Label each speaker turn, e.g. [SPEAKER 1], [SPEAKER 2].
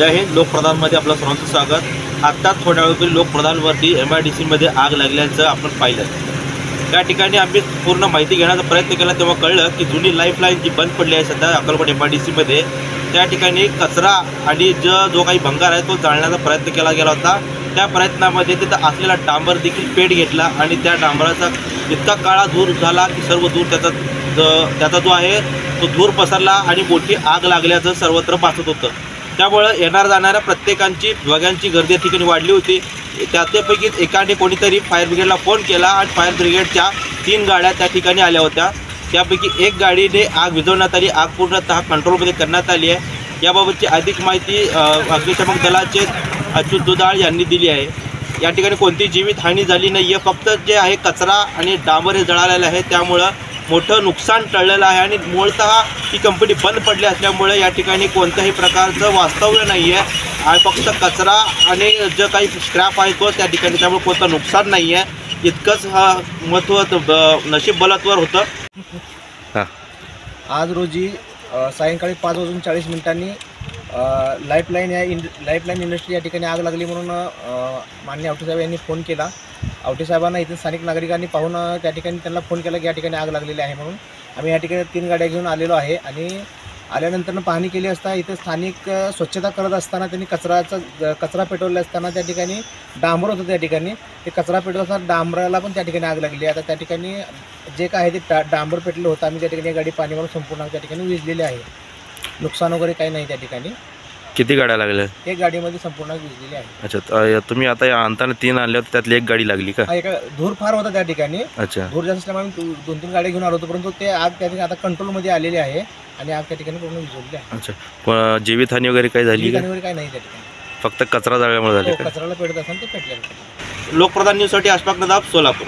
[SPEAKER 1] जय हिंद. लोकप्रधानमध्ये आपलं सर्वांचं स्वागत. आत्ता थोड्या वेळापूर्वी लोकप्रधानवरती MIDCमध्ये आग लागल्याचं आपण पाहिलं. त्या ठिकाणी आम्ही पूर्ण माहिती घेण्याचा प्रयत्न केला तेव्हा कळलं की जुनी लाईफलाईन जी बंद पडली आहे सध्या अक्कलकोट MIDCमध्ये, त्या ठिकाणी कचरा आणि जो काही भंगार आहे तो जाळण्याचा प्रयत्न केला गेला होता. त्या प्रयत्नामध्ये तिथं असलेला डांबर देखील पेट घेतला आणि त्या डांबराचा इतका काळा धूर झाला की सर्व धूर त्याचा जो आहे तो धूर पसरला आणि मोठी आग लागल्याचं सर्वत्र भासत होतं. त्यामुळं येणार जाणाऱ्या प्रत्येकांची बघ्यांची गर्दी या ठिकाणी वाढली होती. त्यापैकी एकाने कोणीतरी फायर ब्रिगेडला फोन केला आणि फायर ब्रिगेडच्या 3 गाड्या त्या ठिकाणी आल्या होत्या. त्यापैकी एक गाडीने आग विझवण्यात आली. आग पूर्णतः कंट्रोलमध्ये करण्यात आली आहे. याबाबतची अधिक माहिती अग्निशमन दलाचे अच्युत दुधाळ यांनी दिली आहे. या ठिकाणी कोणतीही जीवितहानी झाली नाही आहे. फक्त जे आहे कचरा आणि डांबर हे जळालेलं आहे, त्यामुळं मोठं नुकसान टळलेलं आहे आणि मूळतः ही कंपनी बंद पडली असल्यामुळे या ठिकाणी कोणत्याही प्रकारचं वास्तव्य नाही आहे आणि फक्त कचरा आणि जे काही स्क्रॅप आहे तो त्या ठिकाणी, त्यामुळे कोणतं नुकसान नाही आहे. इतकंच नशीब बलत्वर होतं.
[SPEAKER 2] आज रोजी सायंकाळी 5:40 लाईफलाईन इंडस्ट्री या ठिकाणी आग लागली म्हणून माननीय आवटेसाहेब यांनी फोन केला. आवटेसाहेबांना इथे स्थानिक नागरिकांनी पाहून त्या ठिकाणी त्यांना फोन केला की या ठिकाणी आग लागलेली आहे म्हणून. आम्ही या ठिकाणी 3 गाड्या घेऊन आलेलो आहे आणि आल्यानंतर पाहणी केली असता इथे स्थानिक स्वच्छता करत असताना त्यांनी कचरा पेटवला असताना त्या ठिकाणी डांबर होतं. त्या ठिकाणी ते कचरा पेटवत असताना डांबराला पण त्या ठिकाणी आग लागली. आता त्या ठिकाणी जे काय आहे ते डांबर पेटलं होतं. आम्ही त्या ठिकाणी गाडी पाणी मारून संपूर्ण त्या ठिकाणी विझलेली आहे. नुकसान वगैरे काही नाही त्या ठिकाणी.
[SPEAKER 3] किती गाड्या लागल्या?
[SPEAKER 2] एक गाडीमध्ये संपूर्ण विझलेली आहे.
[SPEAKER 3] अच्छा, तुम्ही आता या आणताना 3 आणले होते, त्यातली एक गाडी लागली का?
[SPEAKER 2] एका धूर फार होता त्या ठिकाणी.
[SPEAKER 3] अच्छा,
[SPEAKER 2] धूर जास्त असल्यामुळे 2-3 गाड्या घेऊन आलो होतो, परंतु ते आग त्या ठिकाणी आता कंट्रोलमध्ये आलेली आहे आणि आग त्या ठिकाणी पूर्ण विझवली आहे.
[SPEAKER 3] अच्छा, जीवितहानी वगैरे काही झाली का?
[SPEAKER 2] वगैरे काही नाही त्या ठिकाणी.
[SPEAKER 3] फक्त कचरा जाळल्यामुळे झाली का?
[SPEAKER 2] कचऱ्याला पेटत असताना ते पेटलेलं.
[SPEAKER 1] लोकप्रधान न्यूजसाठी अशफाक नदाब, सोलापूर.